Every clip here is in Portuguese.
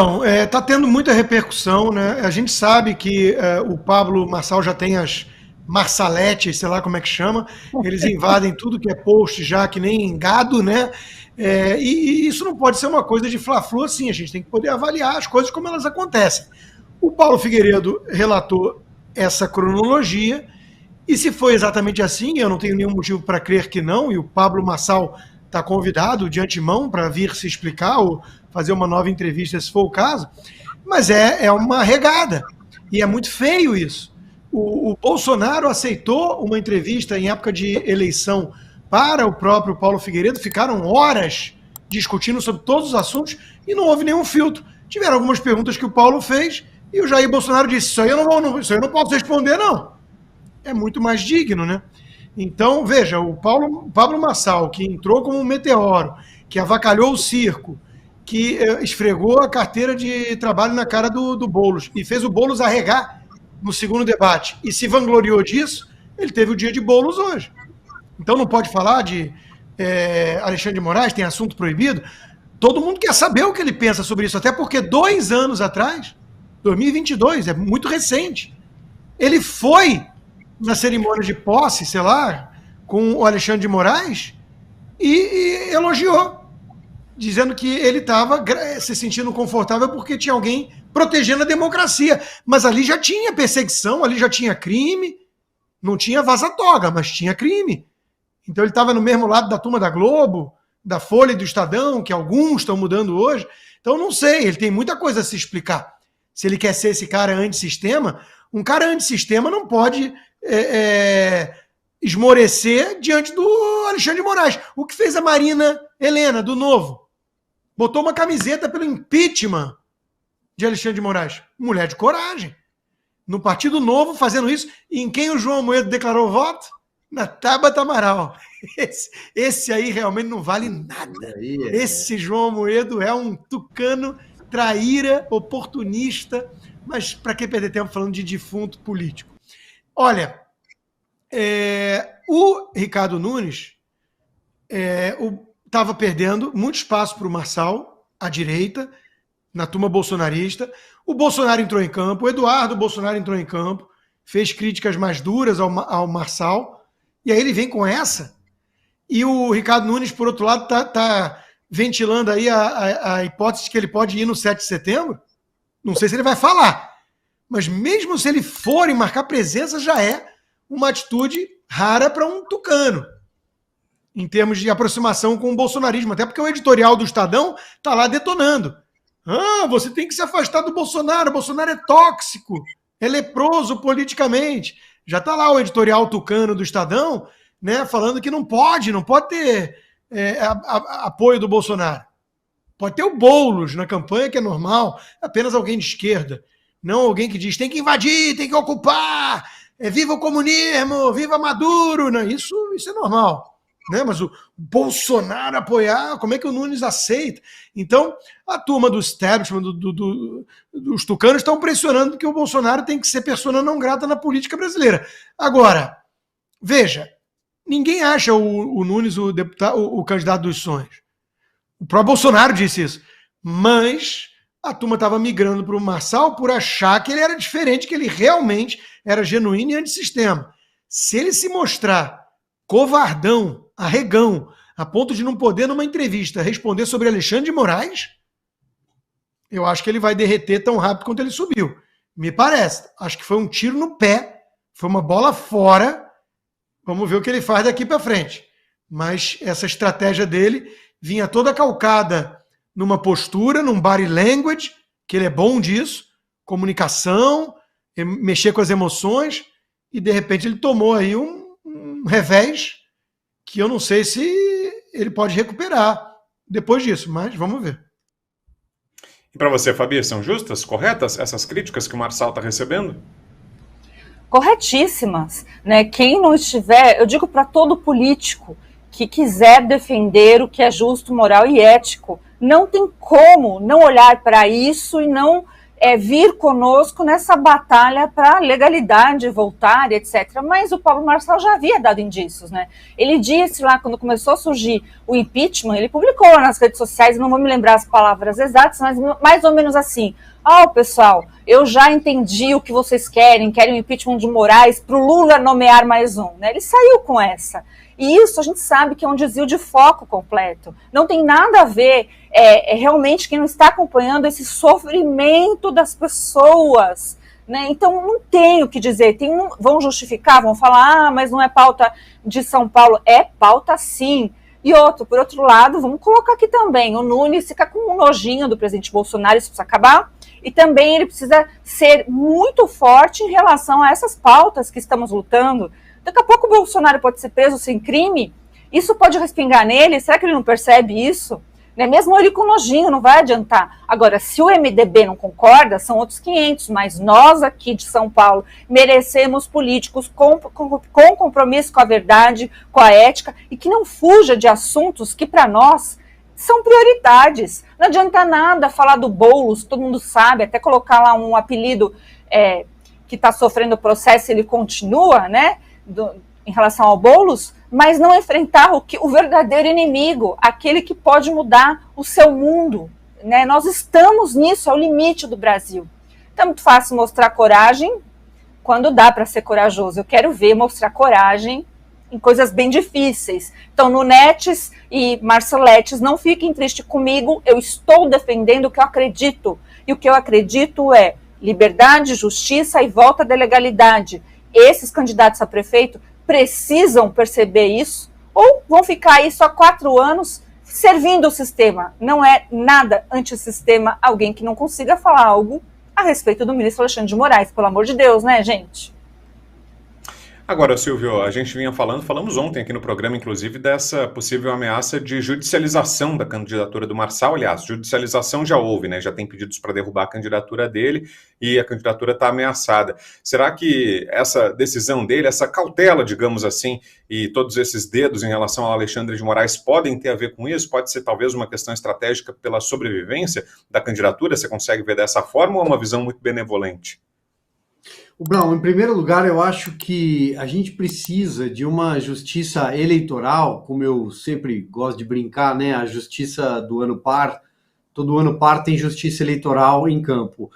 Então, está tendo muita repercussão, né? A gente sabe que o Pablo Marçal já tem as Marçaletes, sei lá como é que chama, eles invadem tudo que é post já, que nem gado, né? E isso não pode ser uma coisa de fla-flu assim, a gente tem que poder avaliar as coisas como elas acontecem. O Paulo Figueiredo relatou essa cronologia, e se foi exatamente assim, eu não tenho nenhum motivo para crer que não, e o Pablo Marçal está convidado de antemão para vir se explicar ou fazer uma nova entrevista, se for o caso, mas é uma regada, e é muito feio isso. O Bolsonaro aceitou uma entrevista em época de eleição para o próprio Paulo Figueiredo, ficaram horas discutindo sobre todos os assuntos e não houve nenhum filtro. Tiveram algumas perguntas que o Paulo fez e o Jair Bolsonaro disse, isso aí eu não posso responder, não. É muito mais digno, né? Então, veja, o Pablo Marçal, que entrou como um meteoro, que avacalhou o circo, que esfregou a carteira de trabalho na cara do Boulos e fez o Boulos arregar no segundo debate e se vangloriou disso, ele teve o dia de Boulos hoje. Então não pode falar de Alexandre de Moraes, tem assunto proibido. Todo mundo quer saber o que ele pensa sobre isso, até porque 2 anos atrás, 2022, é muito recente, ele foi na cerimônia de posse, sei lá, com o Alexandre de Moraes e elogiou, dizendo que ele estava se sentindo confortável porque tinha alguém protegendo a democracia. Mas ali já tinha perseguição, ali já tinha crime, não tinha vaza-toga, mas tinha crime. Então ele estava no mesmo lado da turma da Globo, da Folha e do Estadão, que alguns estão mudando hoje. Então não sei, ele tem muita coisa a se explicar. Se ele quer ser esse cara antissistema, um cara antissistema não pode esmorecer diante do Alexandre de Moraes. O que fez a Marina Helena, do Novo? Botou uma camiseta pelo impeachment de Alexandre de Moraes. Mulher de coragem. No Partido Novo, fazendo isso. E em quem o João Amoedo declarou voto? Na Tabata Amaral. Esse aí realmente não vale nada. Esse João Amoedo é um tucano, traíra, oportunista, mas para que perder tempo falando de defunto político? Olha, o Ricardo Nunes estava perdendo muito espaço para o Marçal, à direita, na turma bolsonarista. O Bolsonaro entrou em campo, o Eduardo Bolsonaro entrou em campo, fez críticas mais duras ao Marçal, e aí ele vem com essa, e o Ricardo Nunes, por outro lado, está ventilando aí a hipótese de que ele pode ir no 7 de setembro. Não sei se ele vai falar, mas mesmo se ele for e marcar presença, já é uma atitude rara para um tucano, em termos de aproximação com o bolsonarismo, até porque o editorial do Estadão está lá detonando. Você tem que se afastar do Bolsonaro, o Bolsonaro é tóxico, é leproso politicamente. Já está lá o editorial tucano do Estadão, né, falando que não pode ter apoio do Bolsonaro. Pode ter o Boulos na campanha, que é normal, apenas alguém de esquerda, não alguém que diz tem que invadir, tem que ocupar, viva o comunismo, viva Maduro. Não, isso é normal. Né? Mas o Bolsonaro apoiar, como é que o Nunes aceita? Então, a turma do establishment, dos tucanos, estão pressionando que o Bolsonaro tem que ser persona não grata na política brasileira. Agora, veja, ninguém acha o Nunes o candidato dos sonhos. O próprio Bolsonaro disse isso. Mas a turma estava migrando para o Marçal por achar que ele era diferente, que ele realmente era genuíno e antissistema. Se ele se mostrar covardão, arregão, a ponto de não poder, numa entrevista, responder sobre Alexandre de Moraes, eu acho que ele vai derreter tão rápido quanto ele subiu. Me parece. Acho que foi um tiro no pé, foi uma bola fora. Vamos ver o que ele faz daqui para frente. Mas essa estratégia dele vinha toda calcada numa postura, num body language, que ele é bom disso, comunicação, mexer com as emoções, e de repente ele tomou aí um revés que eu não sei se ele pode recuperar depois disso, mas vamos ver. E para você, Fabi, são justas, corretas essas críticas que o Marçal está recebendo? Corretíssimas, né? Quem não estiver, eu digo para todo político que quiser defender o que é justo, moral e ético, não tem como não olhar para isso e não vir conosco nessa batalha para a legalidade voltar, etc. Mas o Pablo Marçal já havia dado indícios, né? Ele disse lá, quando começou a surgir o impeachment, ele publicou lá nas redes sociais, não vou me lembrar as palavras exatas, mas mais ou menos assim: pessoal, eu já entendi o que vocês querem o impeachment de Moraes para o Lula nomear mais um, né? Ele saiu com essa. E isso a gente sabe que é um desvio de foco completo. Não tem nada a ver, realmente, quem não está acompanhando esse sofrimento das pessoas, né? Então não tem o que dizer. Vão justificar, vão falar, mas não é pauta de São Paulo. É pauta sim. E por outro lado, vamos colocar aqui também, o Nunes fica com um nojinho do presidente Bolsonaro, isso precisa acabar. E também ele precisa ser muito forte em relação a essas pautas que estamos lutando. Daqui a pouco o Bolsonaro pode ser preso sem crime, isso pode respingar nele, será que ele não percebe isso? Né? Mesmo ele com nojinho, não vai adiantar. Agora, se o MDB não concorda, são outros 500, mas nós aqui de São Paulo merecemos políticos com compromisso com a verdade, com a ética, e que não fuja de assuntos que para nós são prioridades. Não adianta nada falar do Boulos, todo mundo sabe, até colocar lá um apelido que está sofrendo processo, ele continua, né? Em relação ao Boulos, mas não enfrentar o verdadeiro inimigo, aquele que pode mudar o seu mundo, né? Nós estamos nisso, é o limite do Brasil. Então é muito fácil mostrar coragem quando dá para ser corajoso. Eu quero ver mostrar coragem em coisas bem difíceis. Então, Nunetes e Marceletes, não fiquem tristes comigo, eu estou defendendo o que eu acredito, e o que eu acredito é liberdade, justiça e volta da legalidade. Esses candidatos a prefeito precisam perceber isso, ou vão ficar aí só 4 anos servindo o sistema. Não é nada antissistema alguém que não consiga falar algo a respeito do ministro Alexandre de Moraes, pelo amor de Deus, né, gente? Agora, Silvio, a gente vinha falamos ontem aqui no programa, inclusive, dessa possível ameaça de judicialização da candidatura do Marçal. Aliás, judicialização já houve, né? Já tem pedidos para derrubar a candidatura dele e a candidatura está ameaçada. Será que essa decisão dele, essa cautela, digamos assim, e todos esses dedos em relação ao Alexandre de Moraes podem ter a ver com isso? Pode ser talvez uma questão estratégica pela sobrevivência da candidatura? Você consegue ver dessa forma ou é uma visão muito benevolente? O Brown, em primeiro lugar, eu acho que a gente precisa de uma justiça eleitoral, como eu sempre gosto de brincar, né? A justiça do ano par, todo ano par tem justiça eleitoral em campo,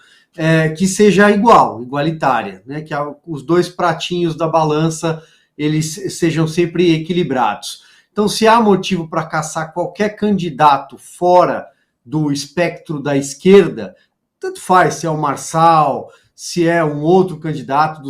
que seja igualitária, né? Que os dois pratinhos da balança eles sejam sempre equilibrados. Então, se há motivo para caçar qualquer candidato fora do espectro da esquerda, tanto faz se é o Marçal, se é um outro candidato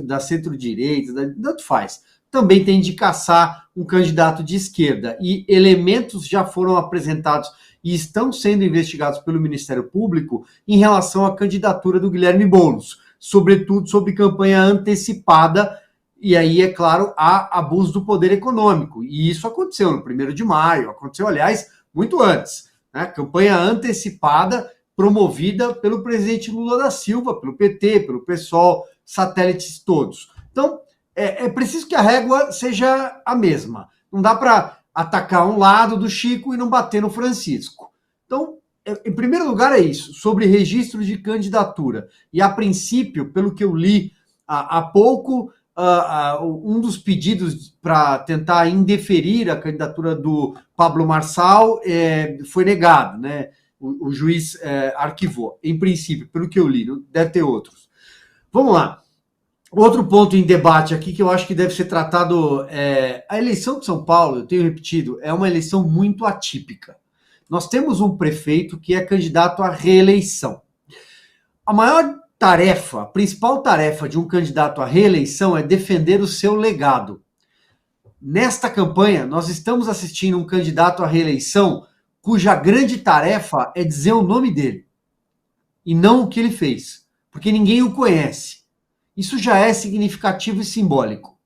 da centro-direita, tanto faz. Também tem de caçar um candidato de esquerda. E elementos já foram apresentados e estão sendo investigados pelo Ministério Público em relação à candidatura do Guilherme Boulos, sobretudo sobre campanha antecipada, e aí, é claro, há abuso do poder econômico. E isso aconteceu no 1º de maio, aconteceu, aliás, muito antes. Né? Campanha antecipada promovida pelo presidente Lula da Silva, pelo PT, pelo PSOL, satélites todos. Então, é preciso que a régua seja a mesma. Não dá para atacar um lado do Chico e não bater no Francisco. Então, em primeiro lugar é isso, sobre registro de candidatura. E, a princípio, pelo que eu li há pouco, um dos pedidos para tentar indeferir a candidatura do Pablo Marçal foi negado, né? O juiz arquivou, em princípio, pelo que eu li, deve ter outros. Vamos lá. Outro ponto em debate aqui que eu acho que deve ser tratado, a eleição de São Paulo, eu tenho repetido, é uma eleição muito atípica. Nós temos um prefeito que é candidato à reeleição. A maior tarefa, a principal tarefa de um candidato à reeleição é defender o seu legado. Nesta campanha, nós estamos assistindo um candidato à reeleição cuja grande tarefa é dizer o nome dele, e não o que ele fez, porque ninguém o conhece. Isso já é significativo e simbólico.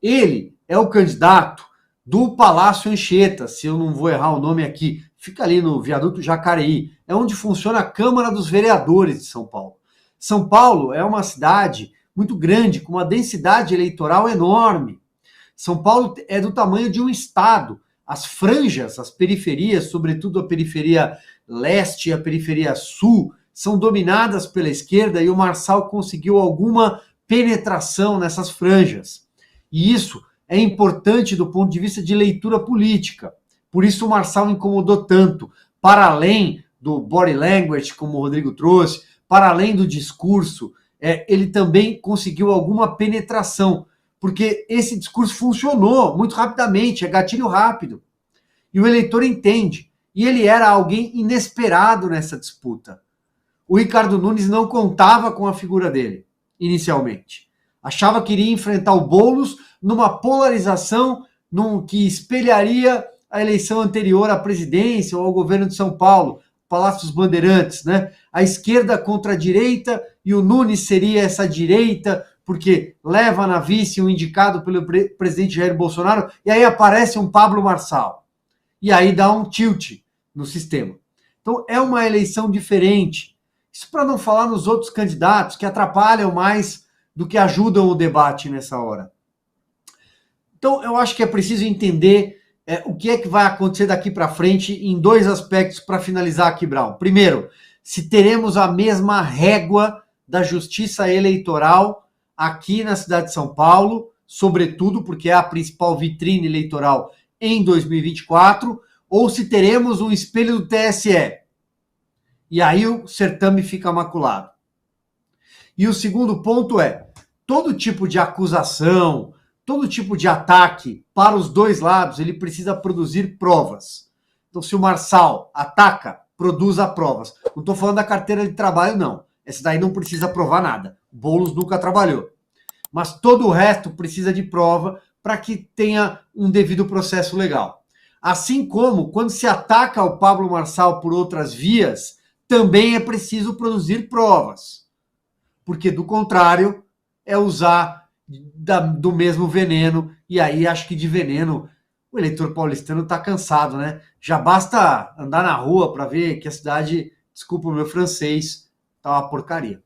Ele é o candidato do Palácio Anchieta, se eu não vou errar o nome aqui, fica ali no viaduto Jacareí, é onde funciona a Câmara dos Vereadores de São Paulo. São Paulo é uma cidade muito grande, com uma densidade eleitoral enorme. São Paulo é do tamanho de um estado. As franjas, as periferias, sobretudo a periferia leste e a periferia sul, são dominadas pela esquerda e o Marçal conseguiu alguma penetração nessas franjas. E isso é importante do ponto de vista de leitura política. Por isso o Marçal incomodou tanto, para além do body language, como o Rodrigo trouxe, para além do discurso, ele também conseguiu alguma penetração, porque esse discurso funcionou muito rapidamente, é gatilho rápido. E o eleitor entende. E ele era alguém inesperado nessa disputa. O Ricardo Nunes não contava com a figura dele, inicialmente. Achava que iria enfrentar o Boulos numa polarização que espelharia a eleição anterior à presidência ou ao governo de São Paulo, Palácio dos Bandeirantes, né? A esquerda contra a direita, e o Nunes seria essa direita, porque leva na vice um indicado pelo presidente Jair Bolsonaro, e aí aparece um Pablo Marçal. E aí dá um tilt no sistema. Então é uma eleição diferente. Isso para não falar nos outros candidatos que atrapalham mais do que ajudam o debate nessa hora. Então eu acho que é preciso entender o que é que vai acontecer daqui para frente em dois aspectos para finalizar aqui, Brown. Primeiro, se teremos a mesma régua da justiça eleitoral aqui na cidade de São Paulo, sobretudo porque é a principal vitrine eleitoral em 2024, ou se teremos um espelho do TSE. E aí o certame fica maculado. E o segundo ponto é, todo tipo de acusação, todo tipo de ataque para os dois lados, ele precisa produzir provas. Então, se o Marçal ataca, produza provas. Não estou falando da carteira de trabalho, não. Essa daí não precisa provar nada. O Boulos nunca trabalhou. Mas todo o resto precisa de prova para que tenha um devido processo legal. Assim como, quando se ataca o Pablo Marçal por outras vias, também é preciso produzir provas. Porque, do contrário, é usar do mesmo veneno, e aí acho que de veneno o eleitor paulistano está cansado, né? Já basta andar na rua para ver que a cidade, desculpa o meu francês, tá uma porcaria.